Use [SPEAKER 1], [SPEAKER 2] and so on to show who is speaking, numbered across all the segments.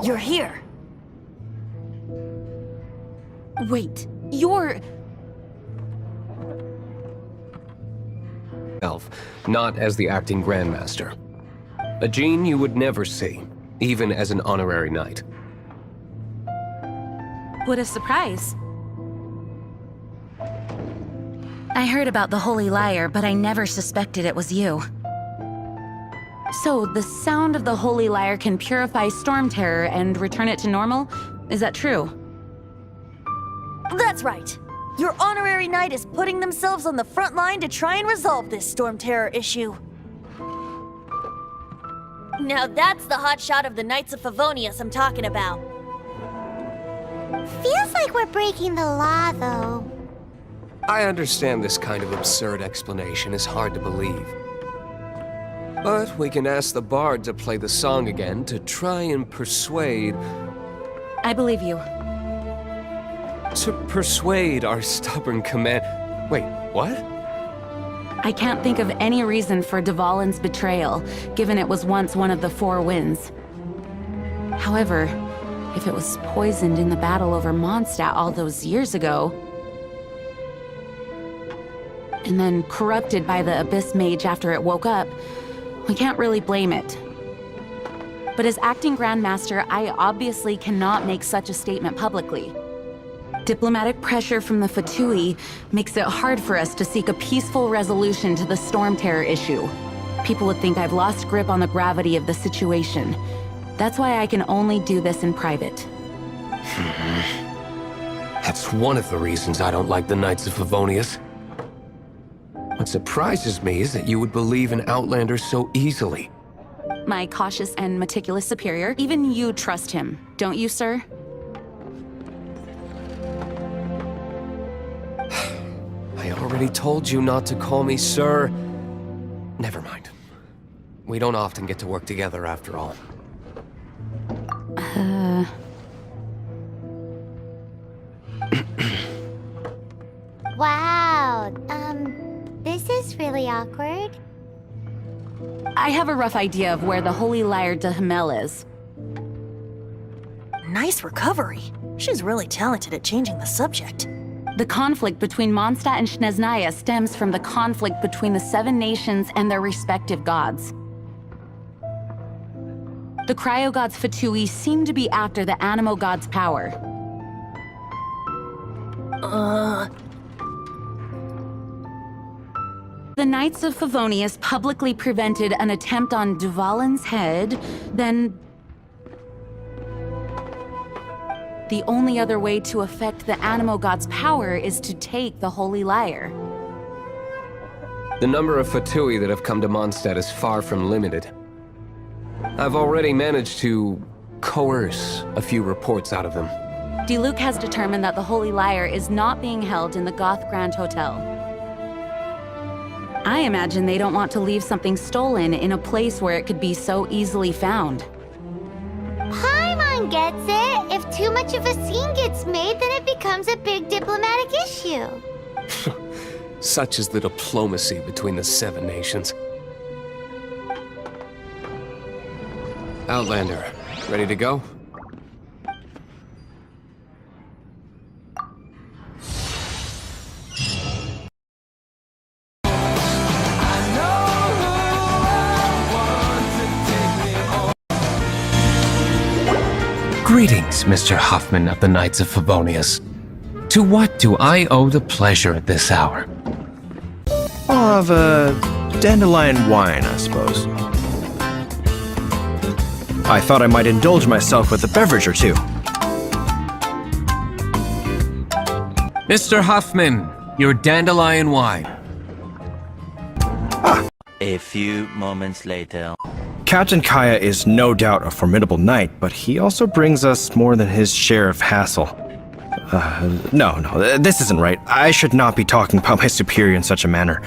[SPEAKER 1] You're here.
[SPEAKER 2] Wait, you're...
[SPEAKER 3] Elf, not as the acting Grandmaster. A gene you would never see, even as an honorary knight.
[SPEAKER 2] What a surprise. I heard about the Holy Liar, but I never suspected it was you. So, the sound of the Holy Liar can purify Storm Terror and return it to normal? Is that true?
[SPEAKER 1] That's right. Your honorary knight is putting themselves on the front line to try and resolve this Storm Terror issue. Now that's the hotshot of the Knights of Favonius I'm talking about.
[SPEAKER 4] Feels like we're breaking the law, though.
[SPEAKER 3] I understand this kind of absurd explanation is hard to believe. But we can ask the bard to play the song again to try and persuade...
[SPEAKER 2] I believe you.
[SPEAKER 3] To persuade our stubborn command... Wait, what?
[SPEAKER 2] I can't think of any reason for Dvalin's betrayal, given it was once one of the Four Winds. However, if it was poisoned in the battle over Mondstadt all those years ago, and then corrupted by the Abyss Mage after it woke up, we can't really blame it. But as acting Grandmaster, I obviously cannot make such a statement publicly. Diplomatic pressure from the Fatui makes it hard for us to seek a peaceful resolution to the Storm Terror issue. People would think I've lost grip on the gravity of the situation. That's why I can only do this in private.
[SPEAKER 3] That's one of the reasons I don't like the Knights of Favonius. What surprises me is that you would believe in Outlanders so easily.
[SPEAKER 2] My cautious and meticulous superior, even you trust him, don't you, sir?
[SPEAKER 3] I already told you not to call me sir. Never mind. We don't often get to work together after all.
[SPEAKER 4] Wow, this is really awkward.
[SPEAKER 2] I have a rough idea of where the Holy Liar de Himmel is.
[SPEAKER 1] Nice recovery. She's really talented at changing the subject.
[SPEAKER 2] The conflict between Mondstadt and Snezhnaya stems from the conflict between the Seven Nations and their respective gods. The Cryo-gods Fatui seem to be after the Animo god's power. The Knights of Favonius publicly prevented an attempt on Dvalin's head, then... the only other way to affect the Animo god's power is to take the Holy Liar.
[SPEAKER 3] The number of Fatui that have come to Mondstadt is far from limited. I've already managed to coerce a few reports out of them.
[SPEAKER 2] Diluc has determined that the Holy Liar is not being held in the Goth Grand Hotel. I imagine they don't want to leave something stolen in a place where it could be so easily found.
[SPEAKER 4] Paimon gets it. If too much of a scene gets made, then it becomes a big diplomatic issue.
[SPEAKER 3] Such is the diplomacy between the Seven Nations. Outlander, ready to go? Greetings, Mr. Huffman of the Knights of Favonius. To what do I owe the pleasure at this hour?
[SPEAKER 5] I'll have a dandelion wine, I suppose. I thought I might indulge myself with a beverage or two.
[SPEAKER 3] Mr. Huffman, your dandelion wine.
[SPEAKER 6] A few moments later.
[SPEAKER 5] Captain Kaya is no doubt a formidable knight, but he also brings us more than his share of hassle. No, this isn't right. I should not be talking about my superior in such a manner.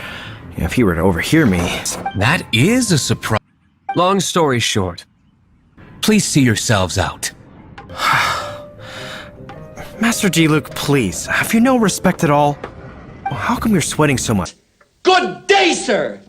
[SPEAKER 5] If he were to overhear me...
[SPEAKER 3] That is a surprise. Long story short, please see yourselves out.
[SPEAKER 5] Master Diluc, please, have you no respect at all? How come you're sweating so much?
[SPEAKER 7] Good day, sir!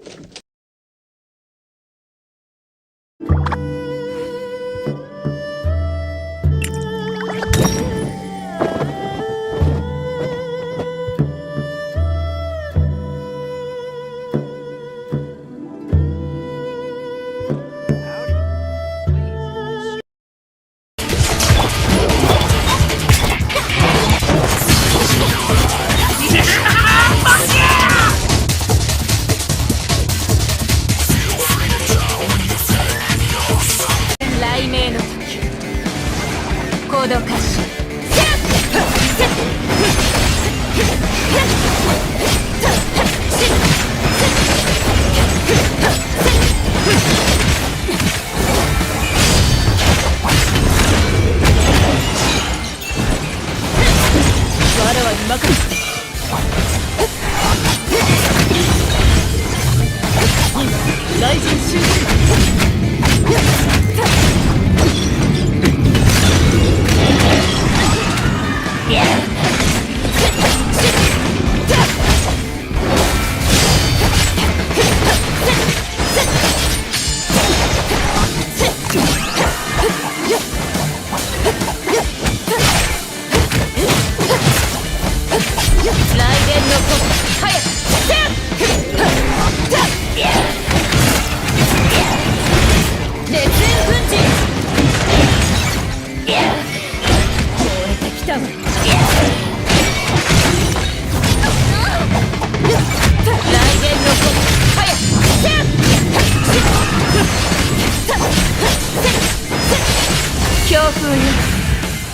[SPEAKER 1] よ、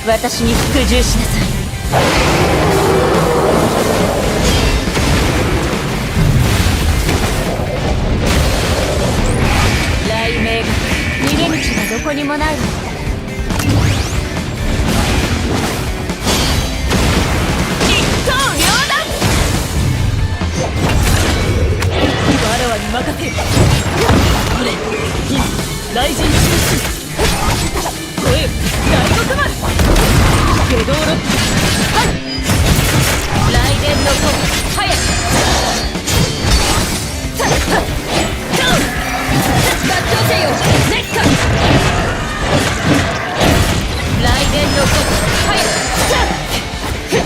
[SPEAKER 1] 私に服従しなさい。雷鳴が逃げ道がどこにもないのだ。一刀両断。わらわに任せる。これ今雷神中心声大極丸下道ロックはい雷電の子早くさっさっドン抜刀せよ熱火雷電の子早くさっせっしっ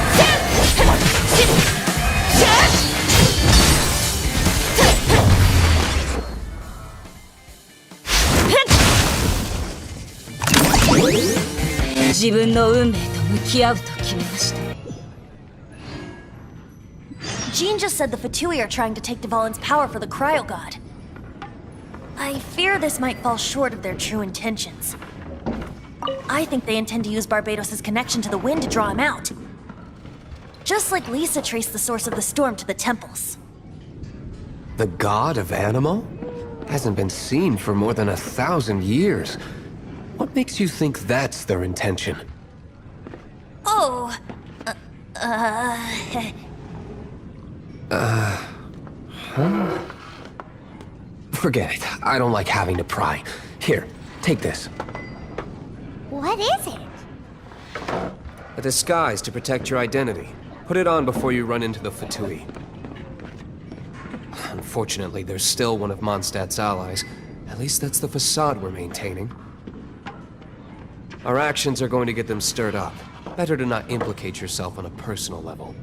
[SPEAKER 1] しゃっ自分の運命と向き合うと決めました。Jean just said the Fatui are trying to take Dvalin's power for the Cryo God. I fear this might fall short of their true intentions. I think they intend to use Barbados' connection to the wind to draw him out. Just like Lisa traced the source of the storm to the temples.
[SPEAKER 3] The god of Animo? Hasn't been seen for more than 1,000 years. What makes you think that's their intention?
[SPEAKER 1] Oh,
[SPEAKER 3] Forget it. I don't like having to pry. Here, take this.
[SPEAKER 4] What is it?
[SPEAKER 3] A disguise to protect your identity. Put it on before you run into the Fatui. Unfortunately, there's still one of Mondstadt's allies. At least that's the facade we're maintaining. Our actions are going to get them stirred up. Better to not implicate yourself on a personal level.